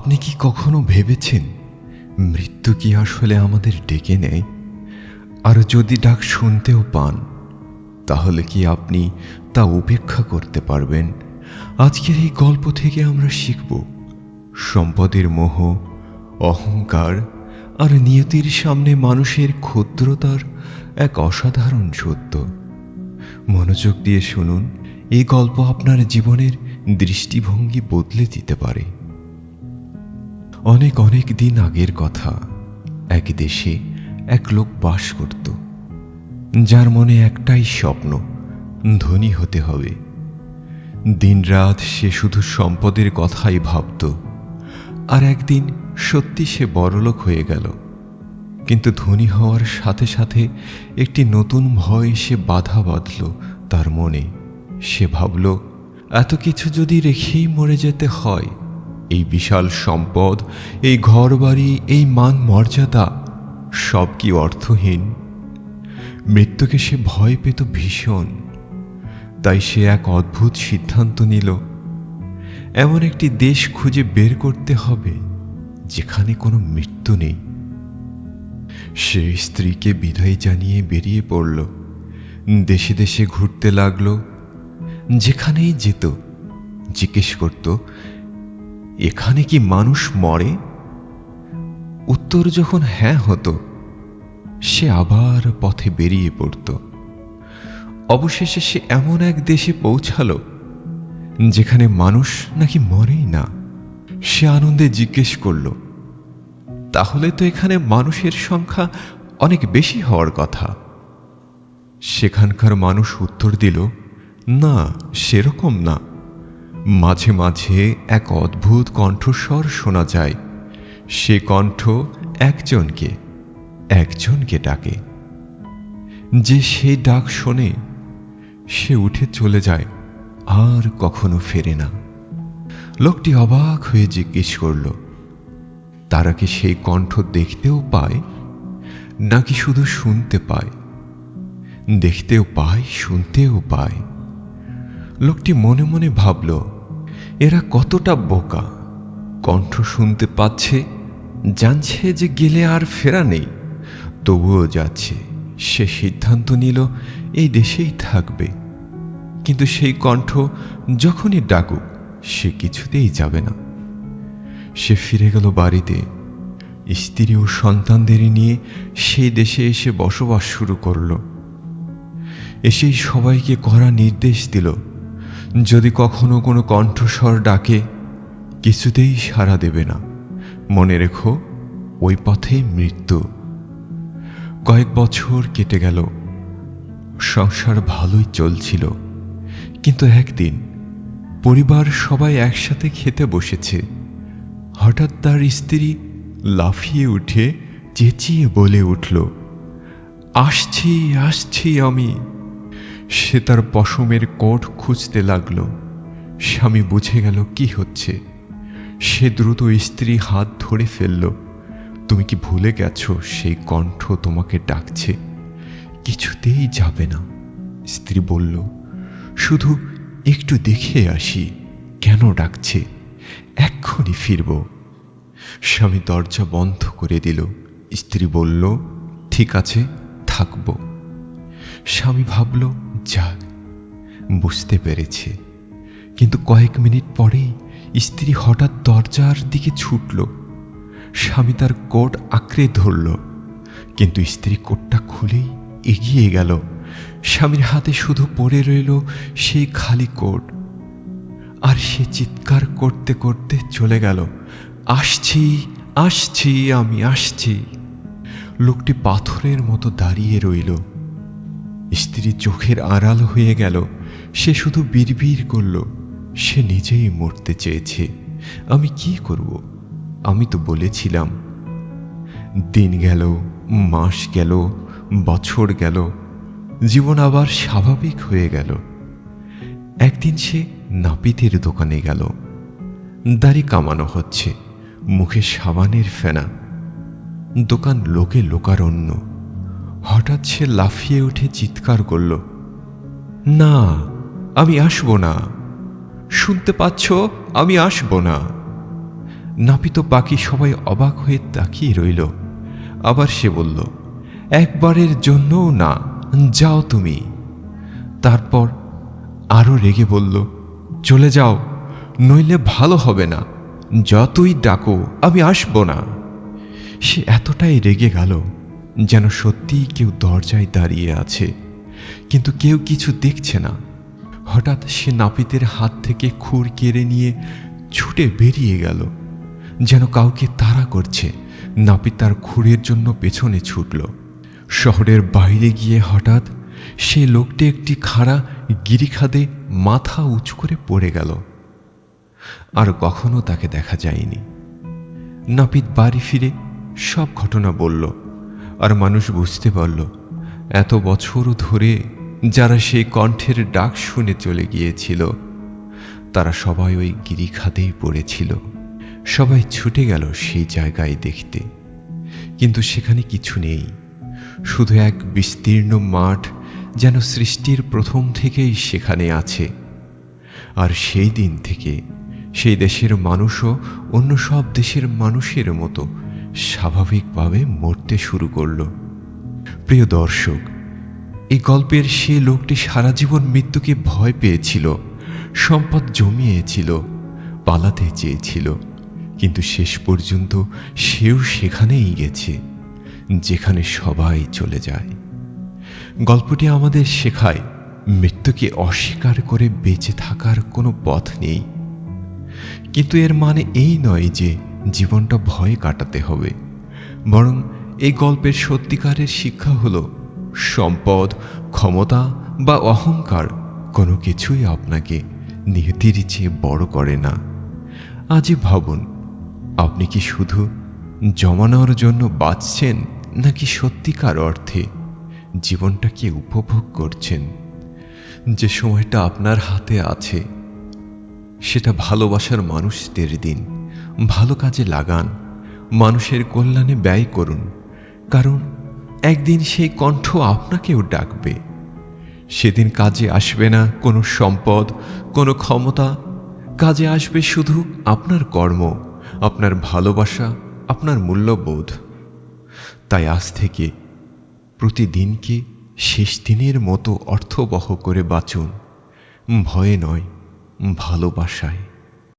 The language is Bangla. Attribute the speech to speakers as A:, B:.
A: আপনি কি কখনো ভেবেছেন মৃত্যু কি আসলে আমাদের ডেকে নেয়? আর যদি ডাক শুনতেও পান, তাহলে কি আপনি তা উপেক্ষা করতে পারবেন? আজকের এই গল্প থেকে আমরা শিখব সম্পদের মোহ, অহংকার আর নিয়তির সামনে মানুষের ক্ষুদ্রতার এক অসাধারণ সত্য। মনোযোগ দিয়ে শুনুন, এই গল্প আপনার জীবনের দৃষ্টিভঙ্গি বদলে দিতে পারে। অনেক অনেক দিন আগের কথা, এক দেশে এক লোক বাস করত, যার মনে একটাই স্বপ্ন, ধনী হতে হবে। দিনরাত সে শুধু সম্পদের কথাই ভাবত। আর একদিন সত্যি সে বড়লোক হয়ে গেল। কিন্তু ধনী হওয়ার সাথে সাথে একটি নতুন ভয় এসে বাধা বাঁধল তার মনে। সে ভাবল, এত কিছু যদি রেখেই মরে যেতে হয়, এই বিশাল সম্পদ, এই ঘরবাড়ি, এই মান মর্যাদা সব কি অর্থহীন? মৃত্যুকে সে ভয় পেত ভীষণ। তাই সে এক অদ্ভুত সিদ্ধান্ত নিল, এমন একটি দেশ খুঁজে বের করতে হবে যেখানে কোনো মৃত্যু নেই। সে স্ত্রীকে বিদায় জানিয়ে বেরিয়ে পড়ল। দেশে দেশে ঘুরতে লাগলো। যেখানেই যেত জিজ্ঞেস করত, এখানে কি মানুষ মরে? উত্তর যখন হ্যাঁ হতো, সে আবার পথে বেরিয়ে পড়ত। অবশেষে সে এমন এক দেশে পৌঁছালো যেখানে মানুষ নাকি মরেই না। সে আনন্দে জিজ্ঞেস করল, তাহলে তো এখানে মানুষের সংখ্যা অনেক বেশি হওয়ার কথা। সেখানকার মানুষ উত্তর দিল, না, সেরকম না। মাঝে মাঝে এক অদ্ভুত কণ্ঠস্বর শোনা যায়। সে কণ্ঠ একজনকে একজনকে ডাকে। যে সেই ডাক শোনে, সে উঠে চলে যায়, আর কখনো ফেরে না। লোকটি অবাক হয়ে জিজ্ঞেস করল, তারা কি সেই কণ্ঠ দেখতেও পায়, নাকি শুধু শুনতে পায়? দেখতেও পায়, শুনতেও পায়। লোকটি মনে মনে ভাবল, এরা কতটা বোকা! কণ্ঠ শুনতে পাচ্ছে, জানছে যে গেলে আর ফেরা নেই, তবুও যাচ্ছে। সে সিদ্ধান্ত নিল এই দেশেই থাকবে। কিন্তু সেই কণ্ঠ যখনই ডাকুক, সে কিছুতেই যাবে না। সে ফিরে গেল বাড়িতে। স্ত্রী ও সন্তানদের নিয়ে সেই দেশে এসে বসবাস শুরু করল। এসেই সবাইকে কড়া নির্দেশ দিল, যদি কখনো কোনো কণ্ঠস্বর ডাকে, কিছুতেই সাড়া দেবে না। মনে রেখো, ওই পথেই মৃত্যু। কয়েক বছর কেটে গেল। সংসার ভালোই চলছিল। কিন্তু একদিন পরিবার সবাই একসাথে খেতে বসেছে। হঠাৎ তার স্ত্রী লাফিয়ে উঠে চেঁচিয়ে বলে উঠল, আসছি আসছি আমি। সে তার পশমের কোট খুঁজতে লাগল। স্বামী বুঝে গেল কি হচ্ছে। সে দ্রুত স্ত্রী হাত ধরে ফেলল। তুমি কি ভুলে গেছো সেই কণ্ঠ তোমাকে ডাকছে? কিছুতেই যাবে না। স্ত্রী বলল, শুধু একটু দেখে আসি কেন ডাকছে, এক্ষুনি ফিরব। স্বামী দরজা বন্ধ করে দিল। স্ত্রী বলল, ঠিক আছে, থাকব। স্বামী ভাবল, যাক, বুঝতে পেরেছে। কিন্তু কয়েক মিনিট পরেই স্ত্রী হঠাৎ দরজার দিকে ছুটল। স্বামী তার কোট আঁকড়ে ধরল, কিন্তু স্ত্রী কোটটা খুলেই এগিয়ে গেল। স্বামীর হাতে শুধু পড়ে রইল সেই খালি কোট। আর সে চিৎকার করতে করতে চলে গেল, আসছি আসছি, আমি আসছি। লোকটি পাথরের মতো দাঁড়িয়ে রইল। স্ত্রী চোখের আড়াল হয়ে গেল। সে শুধু বিড়বিড় করল, সে নিজেই মরতে চেয়েছে। আমি কি করব? আমি তো বলেছিলাম। দিন গেল, মাস গেল, বছর গেল, জীবন আবার স্বাভাবিক হয়ে গেল। একদিন সে নাপিতের দোকানে গেল। দাড়ি কামানো হচ্ছে, মুখে সাবানের ফেনা। দোকান লোকে লোকারণ্য। হঠাৎ সে লাফিয়ে উঠে চিৎকার করল, না, আমি আসব না। শুনতে পাচ্ছ? আমি আসব না। নাপিত বাকি সবাই অবাক হয়ে তাকিয়ে রইল। আবার সে বলল, একবারের জন্যও না, যাও তুমি। তারপর আরো রেগে বলল, চলে যাও, নইলে ভালো হবে না, যতই ডাকো আমি আসব না। সে এতটাই রেগে গেল যেন সত্যিই কেউ দরজায় দাঁড়িয়ে আছে, কিন্তু কেউ কিছু দেখছে না। হঠাৎ সে নাপিতের হাত থেকে খুর কেড়ে নিয়ে ছুটে বেরিয়ে গেল, যেন কাউকে তাড়া করছে। নাপিত তার খুরের জন্য পেছনে ছুটল। শহরের বাইরে গিয়ে হঠাৎ সে লোকটি একটি খাড়া গিরিখাদে মাথা উঁচু করে পড়ে গেল। আর কখনো তাকে দেখা যায়নি। নাপিত বাড়ি ফিরে সব ঘটনা বলল, আর মানুষ বুঝতে পারল এত বছর ধরে যারা সেই কণ্ঠের ডাক শুনে চলে গিয়েছিল তারা সবাই ওই গিরিখাদেই পড়েছিল। সবাই ছুটে গেল সেই জায়গায় দেখতে, কিন্তু সেখানে কিছু নেই, শুধু এক বিস্তীর্ণ মাঠ, যেন সৃষ্টির প্রথম থেকেই সেখানে আছে। আর সেই দিন থেকে সেই দেশের মানুষও অন্য সব দেশের মানুষের মতো স্বাভাবিকভাবে মরতে শুরু করল। প্রিয় দর্শক, এই গল্পের সে লোকটি সারা জীবন মৃত্যুকে ভয় পেয়েছিল, সম্পদ জমিয়েছিল, পালাতে চেয়েছিল, কিন্তু শেষ পর্যন্ত সেও সেখানেই গেছে যেখানে সবাই চলে যায়। গল্পটি আমাদের শেখায় মৃত্যুকে অস্বীকার করে বেঁচে থাকার কোনো পথ নেই, কিন্তু এর মানে এই নয় যে জীবনটা ভয়ে কাটাতে হবে। বরং এই গল্পের সত্যিকারের শিক্ষা হলো সম্পদ, ক্ষমতা বা অহংকার কোনো কিছুই আপনাকে নিয়তির চেয়ে বড় করে না। আজই ভাবুন, আপনি কি শুধু জমানোর জন্য বাঁচছেন, নাকি সত্যিকার অর্থে জীবনটাকে উপভোগ করছেন? যে সময়টা আপনার হাতে আছে সেটা ভালোবাসার মানুষদের দিন, ভালো কাজে লাগান, মানুষের কল্যাণে ব্যয় করুন, কারণ একদিন সেই কণ্ঠ আপনাকেও ডাকবে। সেদিন কাজে আসবে না কোনো সম্পদ, কোনো ক্ষমতা, কাজে আসবে শুধু আপনার কর্ম, আপনার ভালোবাসা, আপনার মূল্যবোধ। তাই আজ থেকে প্রতিদিনকে শেষ দিনের মতো অর্থবহ করে বাঁচুন, ভয়ে নয়, ভালোবাসায়।